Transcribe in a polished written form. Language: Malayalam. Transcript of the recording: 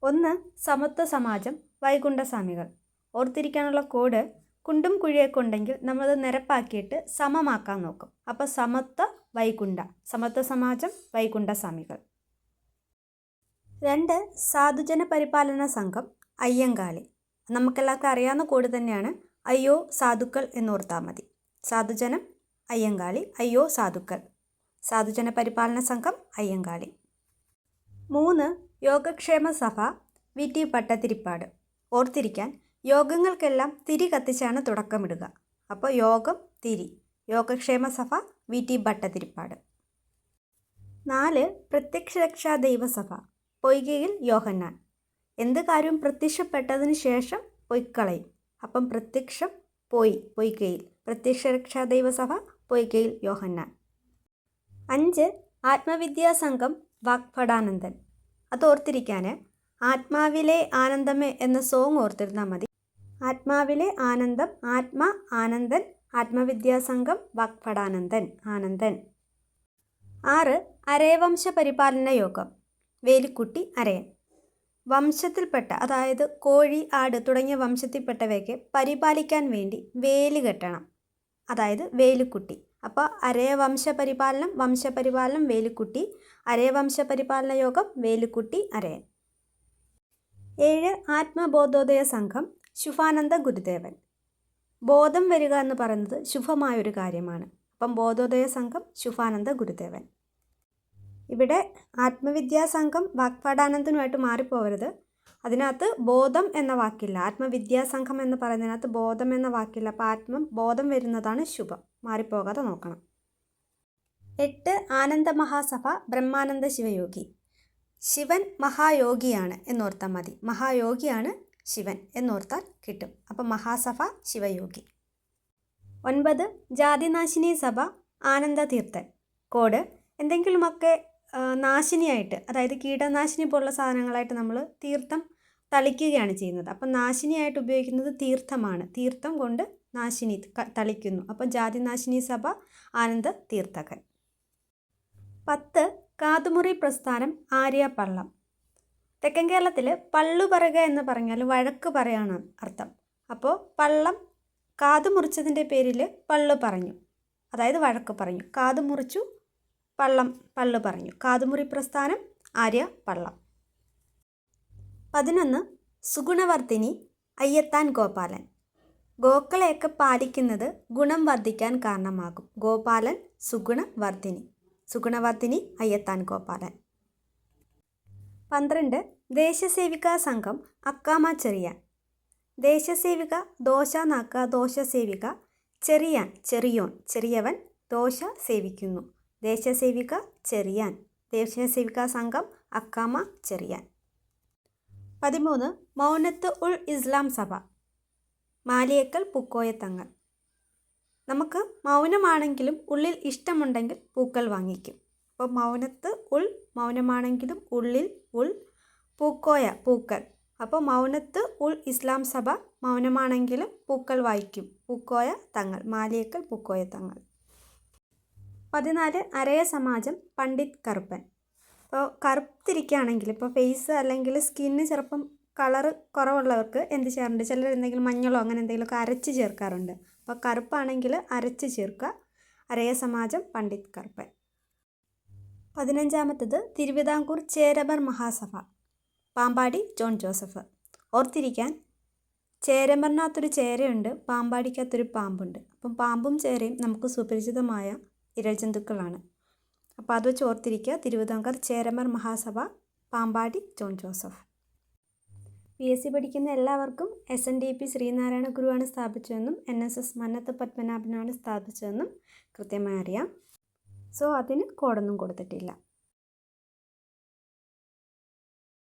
ഒന്ന് സമത്വ സമാജം വൈകുണ്ഠസ്വാമികൾ. ഓർത്തിരിക്കാനുള്ള കോഡ് കുണ്ടും കുഴിയൊക്കെ ഉണ്ടെങ്കിൽ നമ്മളത് നിരപ്പാക്കിയിട്ട് സമമാക്കാൻ നോക്കും. അപ്പോൾ സമത്വ സമാജം വൈകുണ്ഠസ്വാമികൾ. 2 സാധുജന പരിപാലന സംഘം അയ്യങ്കാളി. നമുക്കെല്ലാവർക്കും അറിയാവുന്ന കോഡ് തന്നെയാണ്. അയ്യോ സാധുക്കൾ എന്നോർത്താൽ മതി. സാധുജനം അയ്യങ്കാളി, അയ്യോ സാധുക്കൾ. സാധുജന പരിപാലന സംഘം അയ്യങ്കാളി. 3 യോഗക്ഷേമ സഭ വി.ടി. ഭട്ടതിരിപ്പാട്. ഓർത്തിരിക്കാൻ യോഗങ്ങൾക്കെല്ലാം തിരി കത്തിച്ചാണ് തുടക്കമിടുക. അപ്പോൾ യോഗം തിരി. യോഗക്ഷേമ സഭ വി.ടി. ഭട്ടതിരിപ്പാട്. 4 പ്രത്യക്ഷരക്ഷാ ദൈവസഭ പൊയ്കയിൽ യോഹന്നാൻ. എന്ത് കാര്യവും പ്രത്യക്ഷപ്പെട്ടതിന് ശേഷം പൊയ്ക്കളയും. അപ്പം പ്രത്യക്ഷം പൊയ്കയിൽ. പ്രത്യക്ഷരക്ഷാ ദൈവസഭ പൊയ്കയിൽ യോഹന്നാൻ. 5 ആത്മവിദ്യാസംഘം വാഗ്ഭടാനന്ദൻ. അത് ഓർത്തിരിക്കാൻ ആത്മാവിലെ ആനന്ദമേ എന്ന സോങ് ഓർത്തിരുന്നാൽ മതി. ആത്മാവിലെ ആനന്ദം, ആനന്ദൻ, ആത്മവിദ്യാസംഘം വാഗ്ഭടാനന്ദൻ, ആനന്ദൻ. 6 അരയവംശ പരിപാലന യോഗം വേലിക്കുട്ടി അരയൻ. വംശത്തിൽപ്പെട്ട, അതായത് കോഴി, ആട് തുടങ്ങിയ വംശത്തിൽപ്പെട്ടവയൊക്കെ പരിപാലിക്കാൻ വേണ്ടി വേലി കെട്ടണം, അതായത് വേലിക്കുട്ടി. അപ്പോൾ വംശപരിപാലനം വേലിക്കുട്ടി. അരയവംശ പരിപാലന യോഗം വേലിക്കുട്ടി അരയൻ. 7 ആത്മബോധോദയ സംഘം ശുഭാനന്ദ ഗുരുദേവൻ. ബോധം വരിക എന്ന് പറയുന്നത് ശുഭമായൊരു കാര്യമാണ്. അപ്പം ബോധോദയ സംഘം ശുഭാനന്ദ ഗുരുദേവൻ. ഇവിടെ ആത്മവിദ്യാസംഘം വാഗ്ഭടാനന്ദനുമായിട്ട് മാറിപ്പോകരുത്. അതിനകത്ത് ബോധം എന്ന വാക്കില്ല. ആത്മവിദ്യാസംഘം എന്ന് പറയുന്നതിനകത്ത് ബോധം എന്ന വാക്കില്ല. അപ്പോൾ ബോധം വരുന്നതാണ് ശുഭം. മാറിപ്പോകാതെ നോക്കണം. 8 ആനന്ദ മഹാസഭ ബ്രഹ്മാനന്ദ ശിവയോഗി. ശിവൻ മഹായോഗിയാണ് എന്നോർത്താൽ മതി. മഹായോഗിയാണ് ശിവൻ എന്നോർത്താൽ കിട്ടും. അപ്പം മഹാസഭ ശിവയോഗി. 9 ജാതിനാശിനി സഭ ആനന്ദതീർത്ഥൻ. കോഡ് എന്തെങ്കിലുമൊക്കെ നാശിനിയായിട്ട്, അതായത് കീടനാശിനി പോലുള്ള സാധനങ്ങളായിട്ട് നമ്മൾ തീർത്ഥം തളിക്കുകയാണ് ചെയ്യുന്നത്. അപ്പം നാശിനിയായിട്ട് ഉപയോഗിക്കുന്നത് തീർത്ഥമാണ്. തീർത്ഥം കൊണ്ട് നാശിനി തളിക്കുന്നു. അപ്പം ജാതിനാശിനി സഭ ആനന്ദ തീർത്ഥകൻ. 10 കാതുമുറി പ്രസ്ഥാനം ആര്യ പള്ളം. തെക്കൻ കേരളത്തിൽ പള്ളു പറയുക എന്ന് പറഞ്ഞാൽ വഴക്ക് പറയാണ് അർത്ഥം. അപ്പോൾ പള്ളം കാതു മുറിച്ചതിൻ്റെ പേരിൽ പള്ളു പറഞ്ഞു, അതായത് വഴക്ക് പറഞ്ഞു. കാതു മുറിച്ചു, പള്ളു പറഞ്ഞു. കാതുമുറി പ്രസ്ഥാനം ആര്യ പള്ളം. 11 സുഗുണവർദ്ധിനി അയ്യത്താൻ ഗോപാലൻ. ഗോക്കളെയൊക്കെ പാലിക്കുന്നത് ഗുണം വർദ്ധിക്കാൻ കാരണമാകും. ഗോപാലൻ സുഗുണവർദ്ധിനി അയ്യത്താൻ ഗോപാലൻ. 12 ദേശസേവികാ സംഘം അക്കാമ ചെറിയാൻ. ദേശസേവിക ദോശ നാക്ക, ദോശസേവിക ചെറിയോൻ, ചെറിയവൻ ദോശ സേവിക്കുന്നു. ദേശസേവിക ചെറിയാൻ. ദേശസേവികാ സംഘം അക്കാമ ചെറിയാൻ. 13 മൗനത്ത് ഉൾ ഇസ്ലാം സഭ മാലിയേക്കൽ പൂക്കോയ തങ്ങൾ. നമുക്ക് മൗനമാണെങ്കിലും ഉള്ളിൽ ഇഷ്ടമുണ്ടെങ്കിൽ പൂക്കൾ വാങ്ങിക്കും. അപ്പോൾ മൗനമാണെങ്കിലും ഉള്ളിൽ പൂക്കോയ പൂക്കൾ. അപ്പോൾ മൗനത്ത് ഉൾ ഇസ്ലാം സഭ മൗനമാണെങ്കിലും പൂക്കൾ വായിക്കും. പൂക്കോയ തങ്ങൾ, മാലിയേക്കൽ പൂക്കോയ തങ്ങൾ. 14 അരയ സമാജം പണ്ഡിറ്റ് കറുപ്പൻ. ഇപ്പോൾ കറുത്തിരിക്കുകയാണെങ്കിൽ, ഇപ്പോൾ ഫേസ് അല്ലെങ്കിൽ സ്കിന്ന് ചിലപ്പം കളറ് കുറവുള്ളവർക്ക് എന്ത് ചെയ്യാറുണ്ട്, ചിലർ എന്തെങ്കിലും മഞ്ഞളോ അങ്ങനെ എന്തെങ്കിലുമൊക്കെ അരച്ച് ചേർക്കാറുണ്ട്. അപ്പോൾ കറുപ്പാണെങ്കിൽ അരച്ച് ചേർക്കുക. അരയ സമാജം പണ്ഡിറ്റ് കറുപ്പൻ. 15 Thiruvithamkoor Cheramar Mahasabha Pampady John Joseph. ഓർത്തിരിക്കാൻ ചേരമറിനകത്തൊരു ചേരയുണ്ട്, പാമ്പാടിക്കകത്തൊരു പാമ്പുണ്ട്. അപ്പം പാമ്പും ചേരയും നമുക്ക് സുപരിചിതമായ ഇഴജന്തുക്കളാണ്. അപ്പോൾ അത് വെച്ച് ഓർത്തിരിക്കുക. Thiruvithamkoor Cheramar Mahasabha Pampady John Joseph. PSC പഠിക്കുന്ന എല്ലാവർക്കും SNDP ശ്രീനാരായണ ഗുരുവാണ് സ്ഥാപിച്ചതെന്നും NSS മന്നത്ത് പത്മനാഭനാണ് സ്ഥാപിച്ചതെന്നും കൃത്യമായി അറിയാം. സോ അതിന് കോഡൊന്നും കൊടുത്തിട്ടില്ല.